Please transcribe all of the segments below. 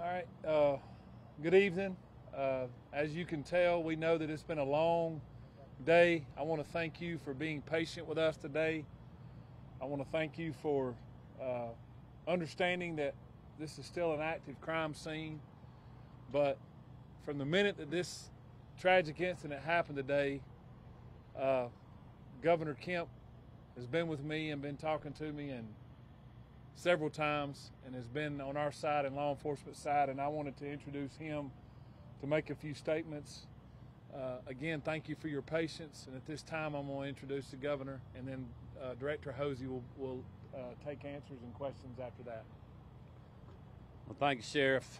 All right. Good evening. As you can tell, we know that it's been a long day. I want to thank you for being patient with us today. I want to thank you for understanding that this is still an active crime scene. But from the minute that this tragic incident happened today, Governor Kemp has been with me and been talking to me and several times and has been on our side and law enforcement side, and I wanted to introduce him to make a few statements. Again, thank you for your patience, and at this time I'm going to introduce the governor, and then Director Hosey will take answers and questions after that. Well, thank you, Sheriff.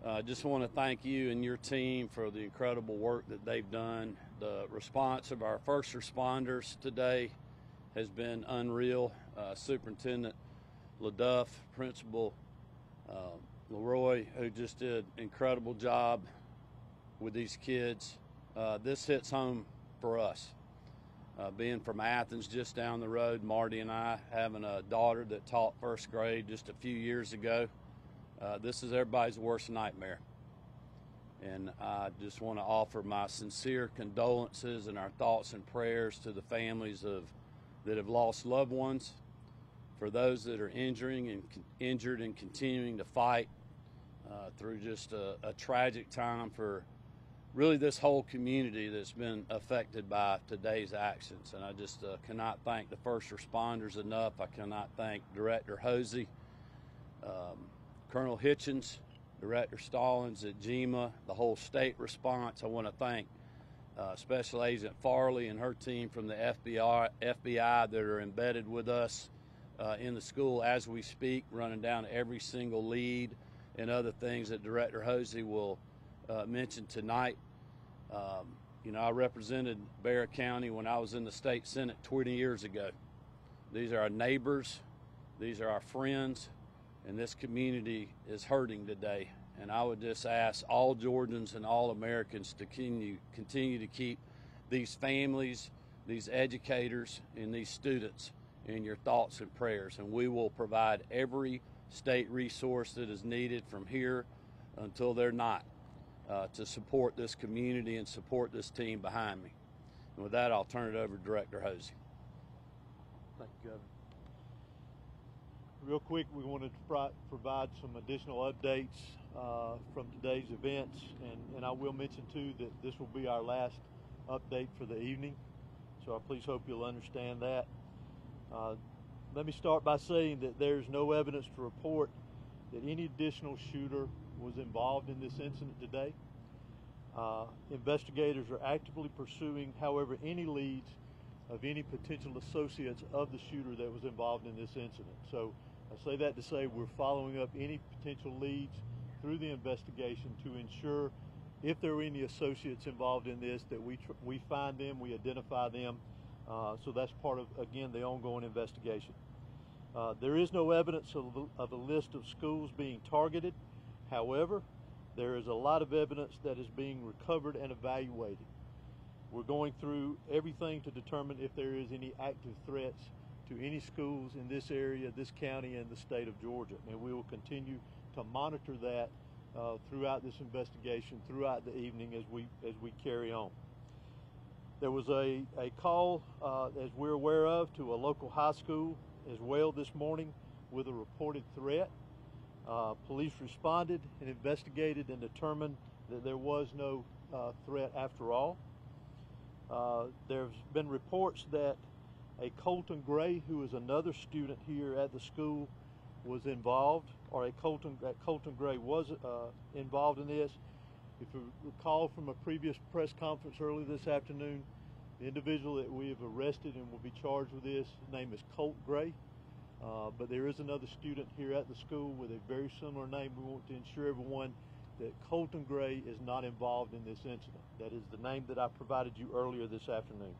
I just want to thank you and your team for the incredible work that they've done. The response of our first responders today has been unreal. Superintendent LaDuff, Principal Leroy, who just did an incredible job with these kids. This hits home for us. Being from Athens, just down the road, Marty and I, having a daughter that taught first grade just a few years ago, this is everybody's worst nightmare. And I just want to offer my sincere condolences and our thoughts and prayers to the families that have lost loved ones, for those that are injured and continuing to fight through just a tragic time for really this whole community that's been affected by today's actions. And I just cannot thank the first responders enough. I cannot thank Director Hosey, Colonel Hitchens, Director Stallings at GEMA, the whole state response. I want to thank Special Agent Farley and her team from the FBI that are embedded with us in the school as we speak, running down every single lead and other things that Director Hosey will mention tonight. I represented Bexar County when I was in the state Senate 20 years ago. These are our neighbors, these are our friends, and this community is hurting today. And I would just ask all Georgians and all Americans to continue to keep these families, these educators, and these students in your thoughts and prayers. And we will provide every state resource that is needed from here until they're not to support this community and support this team behind me. And with that, I'll turn it over to Director Hosey. Thank you, Governor. Real quick, we wanted to provide some additional updates from today's events, and I will mention too that this will be our last update for the evening, so I please hope you'll understand that. Let me start by saying that there's no evidence to report that any additional shooter was involved in this incident today. Investigators are actively pursuing, however, any leads of any potential associates of the shooter that was involved in this incident. So I say that to say we're following up any potential leads through the investigation to ensure if there are any associates involved in this that we find them, we identify them. So that's part of, again, the ongoing investigation. There is no evidence of a list of schools being targeted. However, there is a lot of evidence that is being recovered and evaluated. We're going through everything to determine if there is any active threats to any schools in this area, this county, and the state of Georgia. And we will continue to monitor that throughout this investigation, throughout the evening as we carry on. There was a call, as we're aware of, to a local high school as well this morning with a reported threat. Police responded and investigated and determined that there was no threat after all. There's been reports that a Colton Gray, who is another student here at the school, was involved, or Colton Gray was involved in this. If you recall from a previous press conference earlier this afternoon, the individual that we have arrested and will be charged with this, his name is Colt Gray. But there is another student here at the school with a very similar name. We want to ensure everyone that Colton Gray is not involved in this incident. That is the name that I provided you earlier this afternoon.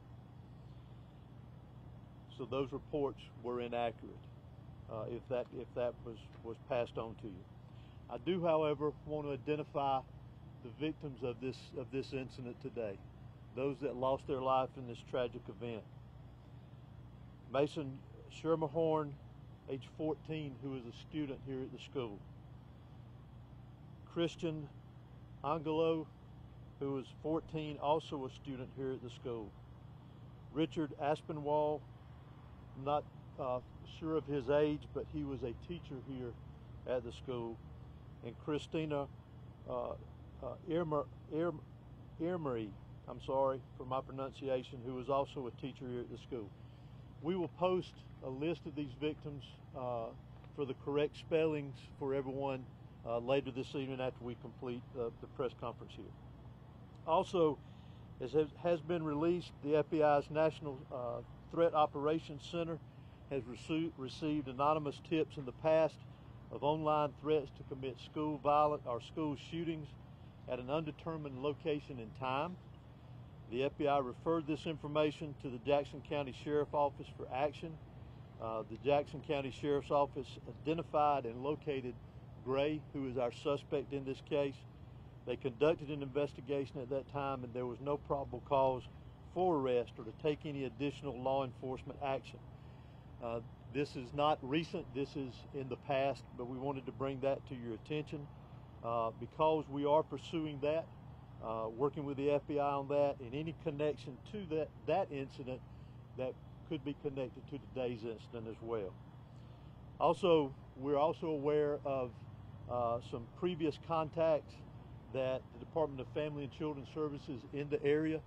So those reports were inaccurate, if that was passed on to you. I do, however, want to identify the victims of this incident today, those that lost their life in this tragic event. Mason Schermerhorn, age 14, who is a student here at the school. Christian Angelo, who is 14, also a student here at the school. Richard Aspinwall, not sure of his age, but he was a teacher here at the school. And Christina Irmery, I'm sorry for my pronunciation, who was also a teacher here at the school. We will post a list of these victims for the correct spellings for everyone later this evening after we complete the press conference here. Also, as has been released, the FBI's National Threat Operations Center has received anonymous tips in the past of online threats to commit school violence or school shootings at an undetermined location and time. The FBI referred this information to the Jackson County Sheriff's Office for action. The Jackson County Sheriff's Office identified and located Gray, who is our suspect in this case. They conducted an investigation at that time, and there was no probable cause for arrest or to take any additional law enforcement action. This is not recent, this is in the past, but we wanted to bring that to your attention because we are pursuing that, working with the FBI on that, and any connection to that incident that could be connected to today's incident as well. Also, we're also aware of some previous contacts that the Department of Family and Children Services in the area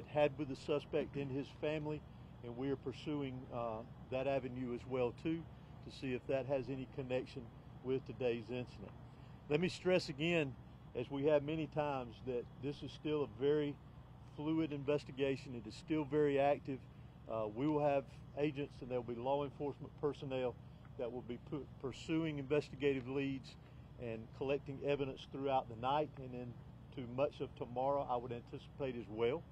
had with the suspect and his family, and we are pursuing that avenue as well too to see if that has any connection with today's incident. Let me stress again, as we have many times, that this is still a very fluid investigation. It is still very active. We will have agents and there will be law enforcement personnel that will be pursuing investigative leads and collecting evidence throughout the night and into much of tomorrow, I would anticipate as well.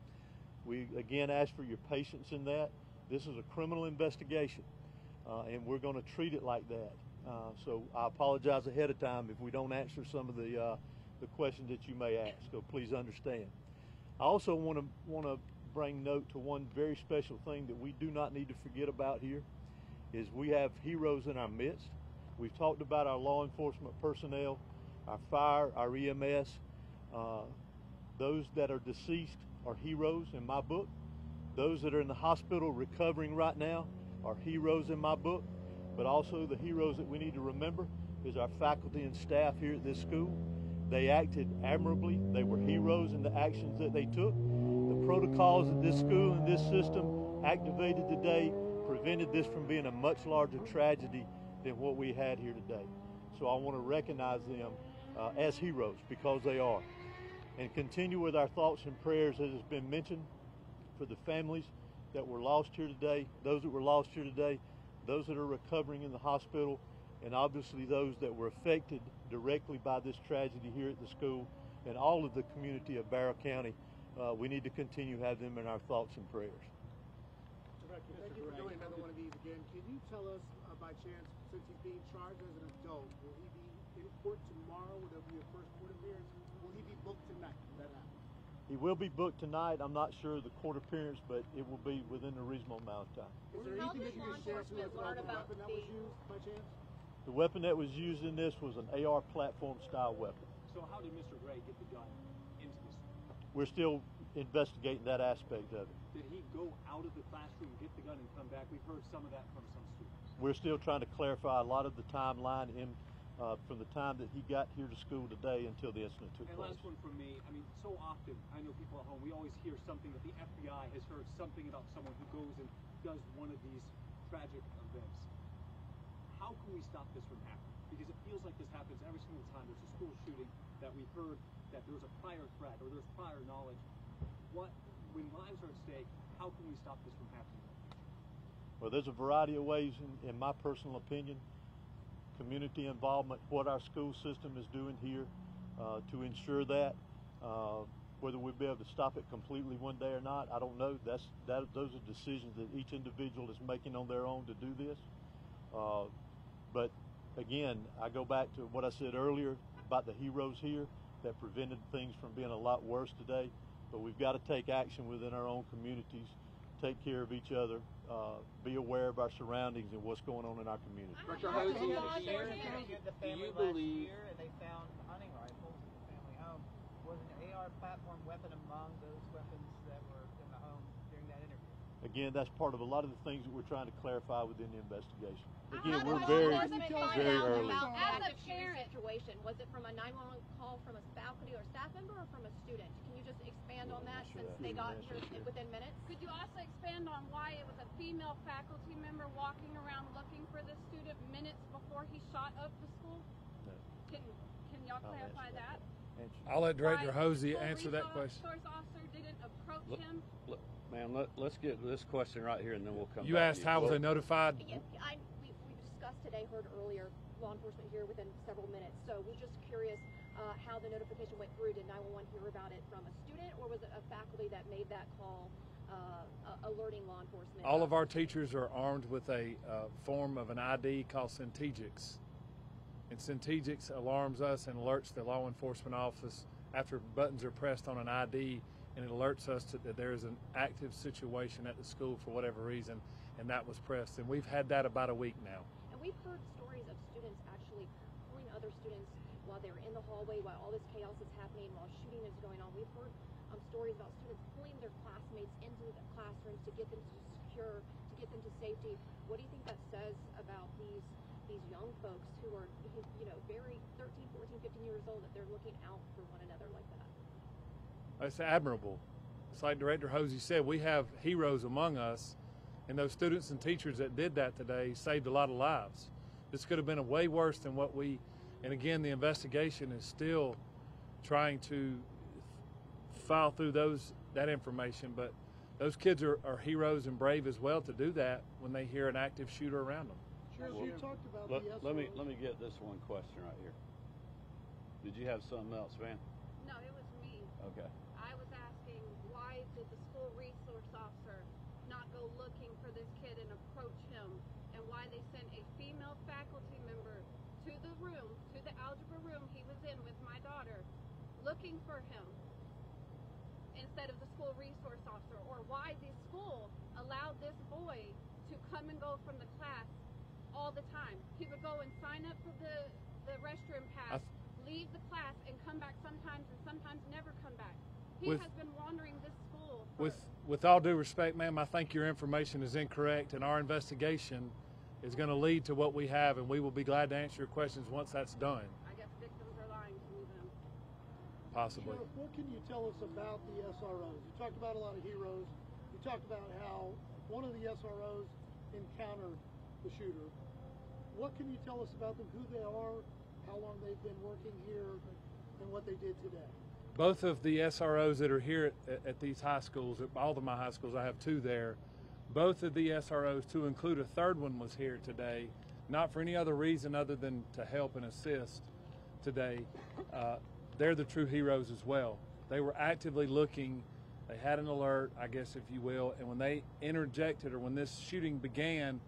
We again ask for your patience in that. This is a criminal investigation, and we're going to treat it like that. So I apologize ahead of time if we don't answer some of the questions that you may ask, so please understand. I also want to bring note to one very special thing that we do not need to forget about here, is we have heroes in our midst. We've talked about our law enforcement personnel, our fire, our EMS. Those that are deceased are heroes in my book. Those that are in the hospital recovering right now are heroes in my book. But also the heroes that we need to remember is our faculty and staff here at this school. They acted admirably. They were heroes in the actions that they took. The protocols that this school and this system activated today prevented this from being a much larger tragedy than what we had here today. So I want to recognize them as heroes because they are. And continue with our thoughts and prayers, as has been mentioned, for the families that were lost here today, those that were lost here today, those that are recovering in the hospital, and obviously those that were affected directly by this tragedy here at the school and all of the community of Barrow County. We need to continue to have them in our thoughts and prayers. Thank you for doing another one of these again. Can you tell us, by chance, since he's being charged as an adult, will he be in court tomorrow? Will there be a first court appearance? Will he be booked tonight? Will that happen? He will be booked tonight. I'm not sure of the court appearance, but it will be within a reasonable amount of time. Is there anything that you can share to us about the weapon that was used, by chance? The weapon that was used in this was an AR platform style weapon. So how did Mr. Gray get the gun into this? We're still investigating that aspect of it. Did he go out of the classroom, get the gun, and come back? We've heard some of that from some students. We're still trying to clarify a lot of the timeline from the time that he got here to school today until the incident took place. And last one from me. I mean, so often, I know people at home, we always hear something that the FBI has heard something about someone who goes and does one of these tragic events. How can we stop this from happening? Because it feels like this happens every single time there's a school shooting that we've heard that there's a prior threat or there's prior knowledge. When lives are at stake, how can we stop this from happening? Well, there's a variety of ways, in my personal opinion. Community involvement, what our school system is doing here to ensure that. Whether we'll be able to stop it completely one day or not, I don't know. Those are decisions that each individual is making on their own to do this. But again, I go back to what I said earlier about the heroes here that prevented things from being a lot worse today. But we've got to take action within our own communities, take care of each other, be aware of our surroundings and what's going on in our community. Dr. Hosey, do you believe and they found hunting rifles happened among those weapons that were in the home during that interview? Again, that's part of a lot of the things that we're trying to clarify within the investigation. How Again, did we're law very, enforcement find very out early. about the As a active shooter parent. situation? Was it from a 911 call from a faculty or staff member or from a student? Can you just expand on that since they got here within minutes? Could you also expand on why it was a female faculty member walking around looking for the student minutes before he shot up the school? No. Can y'all clarify that? I'll let Director Why Hosey the answer that question. Resource officer didn't approach Look, him? Ma'am, let's get this question right here, and then we'll come You back asked to how was they notified? Yeah, we discussed today, heard earlier, law enforcement here within several minutes. So we're just curious how the notification went through. Did 911 hear about it from a student, or was it a faculty that made that call alerting law enforcement? All of our teachers are armed with a form of an ID called Centegix. And Centegix alarms us and alerts the law enforcement office after buttons are pressed on an ID, and it alerts us that there is an active situation at the school for whatever reason, and that was pressed. And we've had that about a week now. And we've heard stories of students actually pulling other students while they're in the hallway, while all this chaos is happening, while shooting is going on. We've heard stories about students pulling their classmates into the classrooms to get them to secure, to get them to safety. What do you think that says about these young folks who are, very 13, 14, 15 years old, that they're looking out for one another like that? It's admirable. It's like Director Hosey said, we have heroes among us, and those students and teachers that did that today saved a lot of lives. This could have been way worse than what and again, the investigation is still trying to file through that information, but those kids are heroes and brave as well to do that when they hear an active shooter around them. Sheriff, you talked about the let me get this one question right here. Did you have something else, man? No, it was me. Okay. I was asking, why did the school resource officer not go looking for this kid and approach him, and why they sent a female faculty member to the room, to the algebra room he was in with my daughter, looking for him instead of the school resource officer, or why the school allowed this boy to come and go from the class all the time. He would go and sign up for the restroom pass, leave the class, and come back sometimes, and sometimes never come back. He has been wandering this school. With all due respect, ma'am, I think your information is incorrect, and our investigation is going to lead to what we have, and we will be glad to answer your questions once that's done. I guess victims are lying to me then. Possibly. Sheriff, what can you tell us about the SROs? You talked about a lot of heroes. You talked about how one of the SROs encountered the shooter. What can you tell us about them, who they are, how long they've been working here, and what they did today? Both of the SROs that are here at these high schools, at all of my high schools, I have two there. Both of the SROs, to include a third one, was here today, not for any other reason other than to help and assist today. They're the true heroes as well. They were actively looking. They had an alert, I guess, if you will, and when they interjected, or when this shooting began,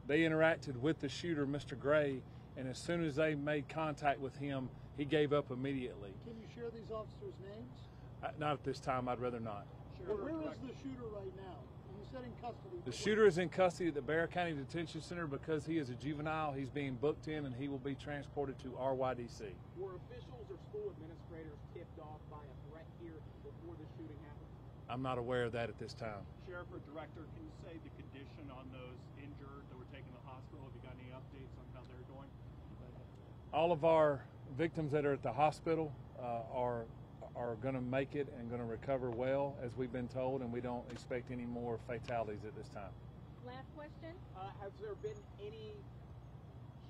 they interacted with the shooter, Mr. Gray, and as soon as they made contact with him, he gave up immediately. Can you share these officers' names? Not at this time. I'd rather not. Well, where is the shooter right now? You said in custody. The shooter is in custody at the Bexar County Detention Center because he is a juvenile. He's being booked in, and he will be transported to RYDC. Were officials or school administrators tipped off by a threat here before the shooting happened? I'm not aware of that at this time. Sheriff or Director, can you say the condition on those injured that were taken to the hospital? Have you got any updates on how they're doing? All of our victims that are at the hospital are going to make it and going to recover well, as we've been told, and we don't expect any more fatalities at this time. Last question. Has there been any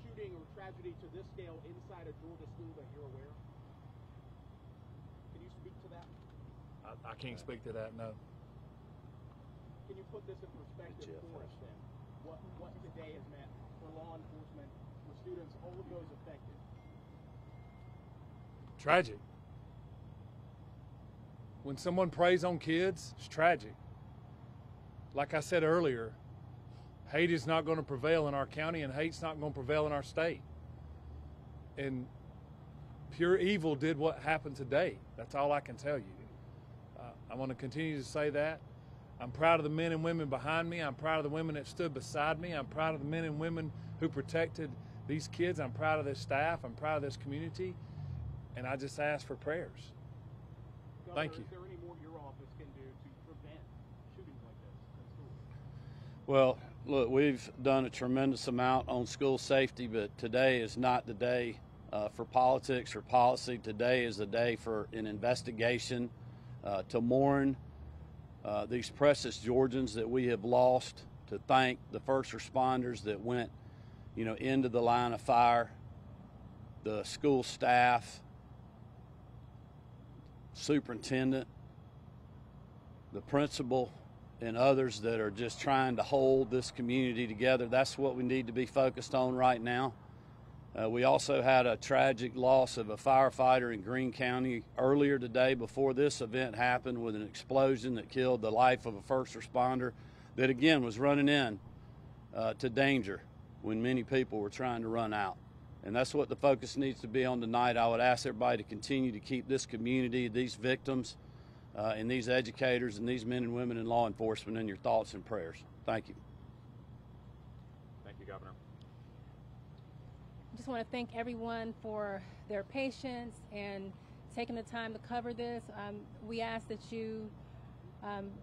shooting or tragedy to this scale inside a Georgia school that you're aware of? Can you speak to that? I can't speak to that, no. Can you put this in perspective for us then? What today has meant for law enforcement, for students, all of those affected? Tragic. When someone preys on kids, it's tragic. Like I said earlier, hate is not going to prevail in our county, and hate's not going to prevail in our state. And pure evil did what happened today. That's all I can tell you. I want to continue to say that. I'm proud of the men and women behind me. I'm proud of the women that stood beside me. I'm proud of the men and women who protected these kids. I'm proud of this staff. I'm proud of this community. And I just ask for prayers. Thank you. Is there any more your office can do to prevent shootings like this in schools? Well, look, we've done a tremendous amount on school safety, but today is not the day for politics or policy. Today is the day for an investigation to mourn these precious Georgians that we have lost, to thank the first responders that went, into the line of fire, the school staff, superintendent, the principal, and others that are just trying to hold this community together. That's what we need to be focused on right now. We also had a tragic loss of a firefighter in Greene County earlier today before this event happened, with an explosion that killed the life of a first responder that, again, was running in to danger when many people were trying to run out. And that's what the focus needs to be on tonight. I would ask everybody to continue to keep this community, these victims, and these educators and these men and women in law enforcement in your thoughts and prayers. Thank you. Thank you, Governor. I just want to thank everyone for their patience and taking the time to cover this. We ask that you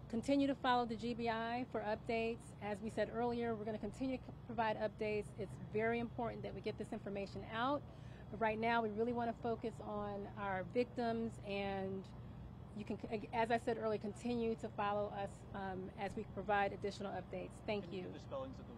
continue to follow the GBI for updates. As we said earlier, we're going to continue to provide updates. It's very important that we get this information out. But right now, we really want to focus on our victims, and you can, as I said earlier, continue to follow us as we provide additional updates. Thank you. The spellings of those